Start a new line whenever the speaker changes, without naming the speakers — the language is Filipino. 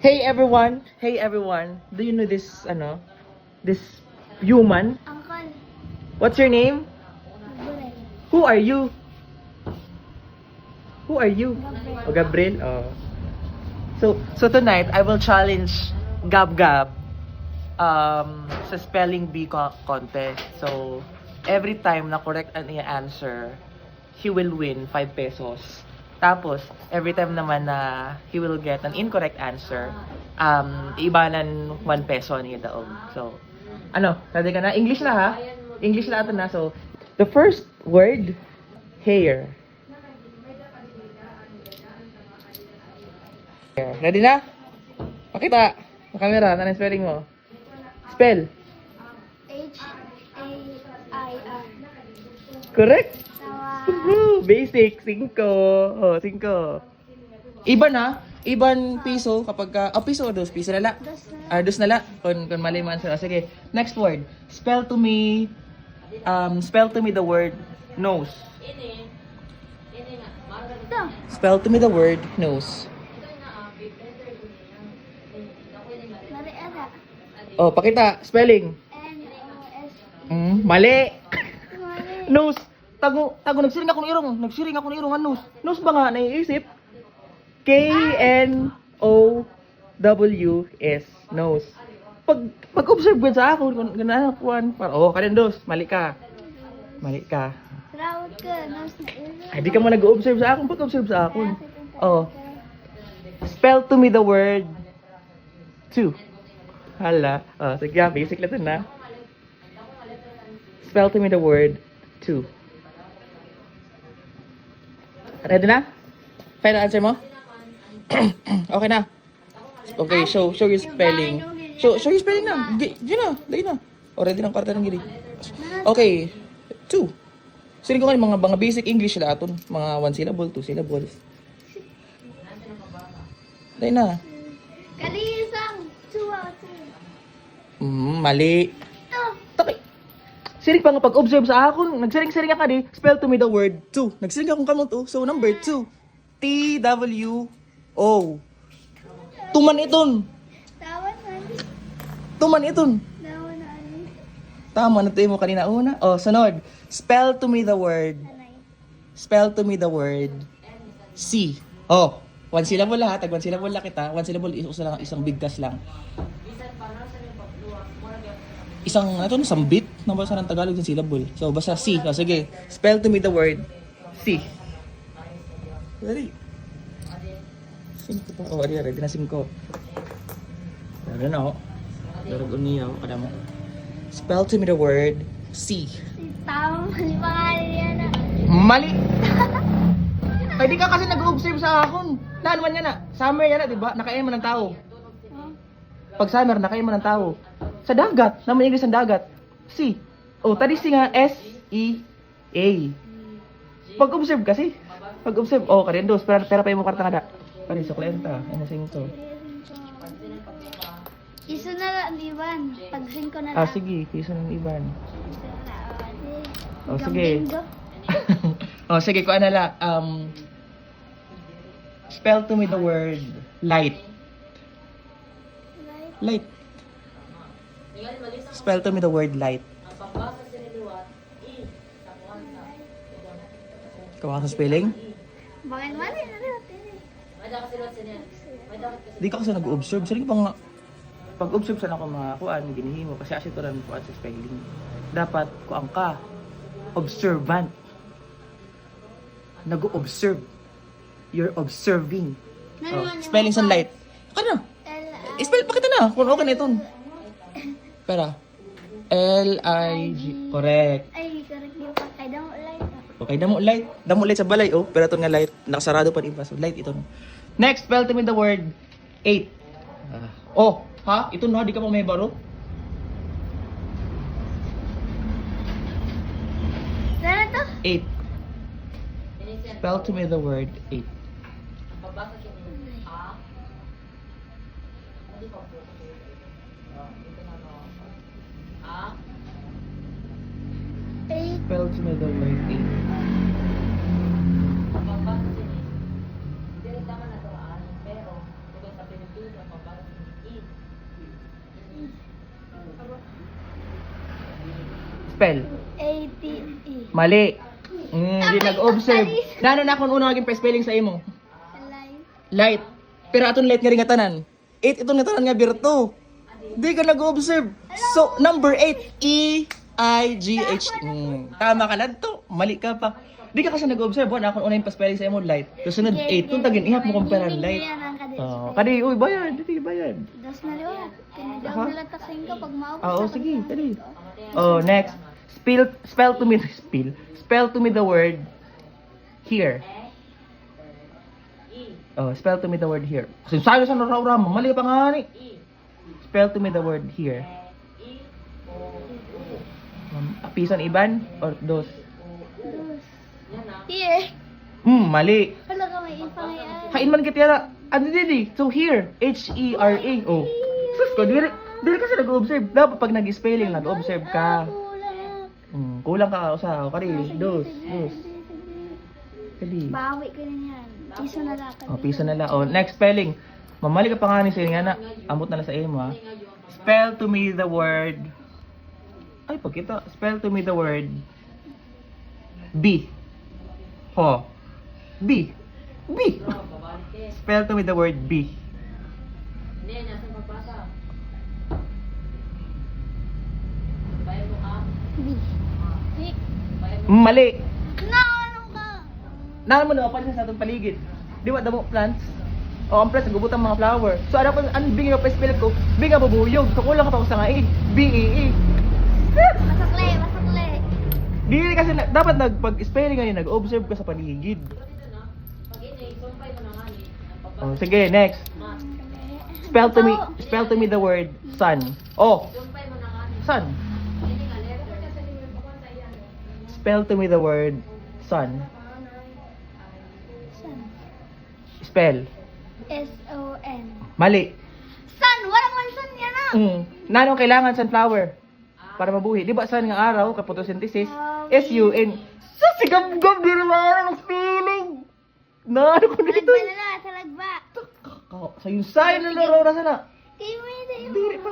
Hey everyone! Hey everyone! Do you know this, this human?
Uncle,
What's your name?
Bulay.
Who are you? Who are you?
Gabriel.
Oh, Gabriel? Oh. So tonight, I will challenge Gab Gab sa spelling bee contest. So, every time na correct ang i-answer, he will win 5 pesos. Tapos, every time naman na he will get an incorrect answer, iibanan 1 peso ang idaog. So, ready ka na? English na ha? English na ito na. So, the first word, hair. Ready na? Pakita. Sa camera, ano yung spelling mo? Spell.
H-A-I-R.
Correct?
Tawa.
Woohoo! Basic. 5. Oh, 5. Iban na. Iban piso kapag ka... Oh, piso o dos? Piso nala?
Dos na.
Dos nala. Kung mali man sila. Sige. Next word. Spell to me the word nose.
Ito.
Spell to me the word nose.
Mariara.
Oh, pakita. Spelling.
N-O-S.
Mali.
Mali.
Nose. Tago nagsiring ako ng irong. Nose. Nose ba nga naiisip? K-N-O-W-S. Nose. Pag-observe ko sa ako, ganahan kanin dos, mali ka.
Rawat ka. Nose na ilo.
Ay, di ka mo nag-observe sa akin, pag-observe sa akin. Oh. Spell to me the word two. Hala. Oh, sige, basic lang ito na. Spell to me the word two. Ready na? Final answer mo? Okay na. Okay, show your spelling. Show your spelling na. Diyan na, dahil na. O, ready ng karta ng gili. Okay, 2. Sino ko nga mga basic English sila aton. Mga 1 syllable, 2 syllables. Dahil na.
Kalisang. Tuwa.
Mali.
Ito.
Takay. Siring pa nga pag-observe sa akon. Nagsiring-siring ka di. Spell to me the word 2. Nagsiring akong kamot to. So, number 2. T-W-O. Tuman iton.
Tawa na.
Tuman iton.
Tawa na.
Tama na tayo mo kanina una. Oh, sunod. Spell to me the word. C. Oh, 1 syllable lang ha. Tag 1 syllable lang kita. 1 syllable isang bigkas lang. Isang bit. Nabasa ng Tagalog yung syllable. So, basta C. Oh, sige. Spell to me the word C. Ready? 5 pa. Oh, ready na 5. Ready na oh. Darag uniyaw. Kada mo. Spell to me the word C.
Tawa. Mali pangalan yan na.
Mali! Ay, di ka kasi nag-observe sa akon. Naman yan na. Summer yan na, di ba? Nakain mo ng tao. Pag summer, nakain mo ng tao. Sa dagat. Naman English ang dagat. C. O, tadi si nga S-E-A. Pag-observe kasi. Pag-observe. O, karindos. Pero pa yung karta nga da. Pari, suklenta. Ano sing to?
Iso na lang, Ivan. Pag-sing ko na lang.
Sige. Piso ng iban.
Oh,
sige. Sige. Kung ano lang. Spell to me the word light. Light. Spell to me the word light. Kawa sa spelling?
Bakit mali na rin?
Di ka kasi nag-observe. Sige pa nga. Pag-observe sana ako mga kuan, ginihimo. Kasi ito rin kuan sa spelling. Dapat kuan ka. Observant. Nag-observe. You're observing. Spelling sa light. Ano? Spell, pakita na. Kung okay na ito. Pera. L-I-G. Correct.
Ay, correct yung pa. Kaya daw light.
Okay, damo light. Damo light sa balay. Oh, pero ito nga light. Nakasarado pa rin pa. So, light ito. Next, spell to me the word 8. Oh, ha? Ito na, di ka pa may baro?
Sana to?
8. Spell to me the word 8. Spell to me the word 8. Spell.
A-T-E.
Mali. Hindi nag-observe. Nano na kung unang naging pa-spelling sa imo?
Light.
Light. Pero atong light nga rin nga tanan. 8 itong nga tanan nga birto. Di ka nag-observe. So, number 8. E-I-G-H. Tama ka lang to. Mali ka pa. Di ka kasi nag-observe. Wala akong unang pa-spelling sa imo, light. Susunod 8. Kung tagin, ihap mo compare ang light. Kadi, uy, bayad. Dito, bayad.
Dos na liwa. Kinagaw
Aha.
nila taksin ko pag maubos.
Oo, sige. Dali. Oh, next. Spell to me the word here. Oh, spell to me the word here. Sayo sa naraw mo, mali pa nga ni. Spell to me the word here. Pisan iban or dos?
Dos. Here.
Mali.
Hala ka may ipangayan.
Kain man kita na. Ano didi? So here, H-E-R-A. Oh. Sus ko, dili kasi nag-observe. Dapat pag nag-spelling, nag-observe ka. Kulang ka sa kari. Dos. Kali.
Bawi ko na yan. Piso na lang.
Oh, piso na lang. Oh, next spelling. Mamali ka pa nga ni sa'yo nga na. Amot na lang sa imo ha. Spell to me the word. Ay, pagkita. Spell to me the word. B. Ho. B. B. Spell to me the word B.
B. B.
Mali.
Ano ka?
Naan mo na pa sa atong paligid. Di ba damo plants? O ang plants nagubutan mga flower. So ano pa ang bingi pa spell ko? Binga bubuyog. So kulang ka pa sa nga E. B E E.
Masakle, masakle.
Di kasi dapat pag-spelling ngayon nag-observe ka sa paligid. Oh, sige, next. Spell to me the word sun. Oh. Sun. Spell to me the word sun.
Sun.
Spell.
S-O-N.
Mali.
Sun! Walang man sun yan ah!
Nanong kailangan sunflower para mabuhi? Di ba sun nga araw, photosynthesis? S-U-N. So, sigam-gam, di naman ang spelling. Nano ko dito.
Talagba na lang, talagba.
Sa yung sign na laro na sana.
Kayo mo yun,
Diri pa.